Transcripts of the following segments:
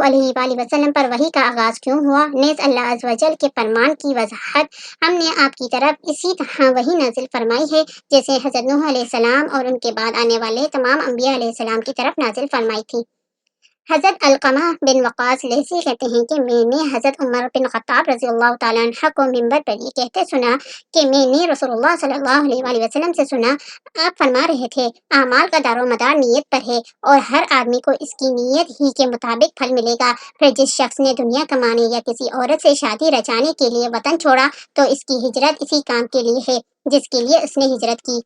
علیہ وآلہ وسلم پر وحی کا آغاز کیوں ہوا؟ نیز اللہ عز و جل کے فرمان کی وضاحت ہم نے آپ کی طرف اسی طرح وحی نازل فرمائی ہے جیسے حضرت نوح علیہ السلام اور ان کے بعد آنے والے تمام انبیاء علیہ السلام کی طرف نازل فرمائی تھی۔ حضرت علقمہ بن وقاص لیثی کہتے ہیں کہ میں نے حضرت عمر بن خطاب رضی اللہ تعالیٰ عنہ کو منبر پر یہ کہتے سنا کہ میں نے رسول اللہ صلی اللہ علیہ وآلہ وسلم سے سنا، آپ فرما رہے تھے اعمال کا دار و مدار نیت پر ہے اور ہر آدمی کو اس کی نیت ہی کے مطابق پھل ملے گا۔ پھر جس شخص نے دنیا کمانے یا کسی عورت سے شادی رچانے کے لیے وطن چھوڑا تو اس کی ہجرت اسی کام کے لیے ہے جس کے لیے اس نے ہجرت کی۔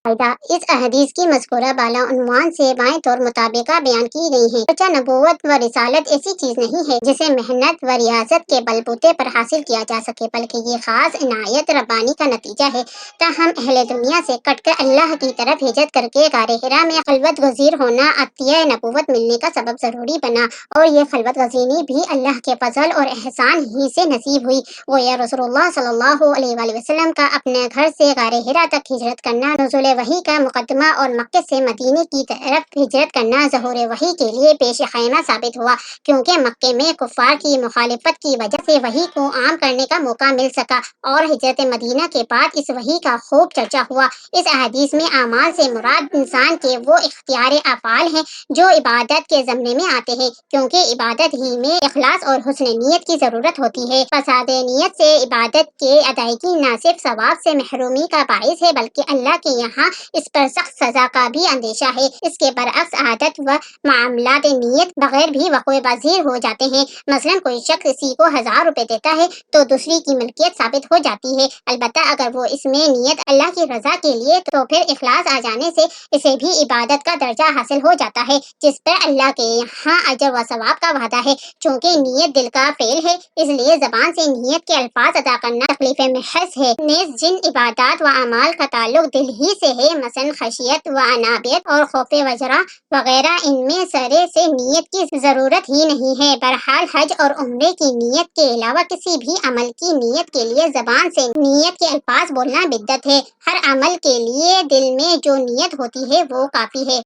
فائدہ: اس احادیث کی مذکورہ بالا عنوان سے بائیں طور مطابقہ بیان کی گئی ہیں۔ اگرچہ نبوت و رسالت ایسی چیز نہیں ہے جسے محنت و ریاضت کے بل بوتے پر حاصل کیا جا سکے، بلکہ یہ خاص عنایت ربانی کا نتیجہ ہے۔ تاہم اہل دنیا سے کٹ کر اللہ کی طرف ہجرت کر کے غار حرا میں خلوت گزیر ہونا عطیہ نبوت ملنے کا سبب ضروری بنا، اور یہ خلوت گزینی بھی اللہ کے فضل اور احسان ہی سے نصیب ہوئی۔ گویا رسول اللہ صلی اللہ علیہ وآلہ وسلم کا اپنے گھر سے غار حرا تک ہجرت کرنا نزول وحی کا مقدمہ اور مکہ سے مدینے کی طرف ہجرت کرنا ظہور وحی کے لیے پیش خیمہ ثابت ہوا، کیونکہ مکے میں کفار کی مخالفت کی وجہ سے وحی کو عام کرنے کا موقع مل سکا، اور ہجرت مدینہ کے بعد اس وحی کا خوب چرچا ہوا۔ اس احادیث میں اعمال سے مراد انسان کے وہ اختیار افعال ہیں جو عبادت کے ضمن میں آتے ہیں، کیونکہ عبادت ہی میں اخلاص اور حسن نیت کی ضرورت ہوتی ہے۔ فساد نیت سے عبادت کے ادائیگی نہ صرف ثواب سے محرومی کا باعث ہے بلکہ اللہ کے یہاں اس پر سخت سزا کا بھی اندیشہ ہے۔ اس کے برعکس عادت و معاملات نیت بغیر بھی وقوع پذیر ہو جاتے ہیں۔ مثلا کوئی شخص کسی کو 1000 روپے دیتا ہے تو دوسری کی ملکیت ثابت ہو جاتی ہے، البتہ اگر وہ اس میں نیت اللہ کی رضا کے لیے تو پھر اخلاص آ جانے سے اسے بھی عبادت کا درجہ حاصل ہو جاتا ہے جس پر اللہ کے یہاں اجر و ثواب کا وعدہ ہے۔ چونکہ نیت دل کا فعل ہے اس لیے زبان سے نیت کے الفاظ ادا کرنا تکلیف محض ہے۔ نیز جن عبادات و اعمال کا تعلق دل ہی سے ہے، مثلا خشیت و عنابیت اور خوف وجرہ وغیرہ، ان میں سرے سے نیت کی ضرورت ہی نہیں ہے۔ بہرحال حج اور عمرے کی نیت کے علاوہ کسی بھی عمل کی نیت کے لیے زبان سے نیت کے الفاظ بولنا بدعت ہے۔ ہر عمل کے لیے دل میں جو نیت ہوتی ہے وہ کافی ہے۔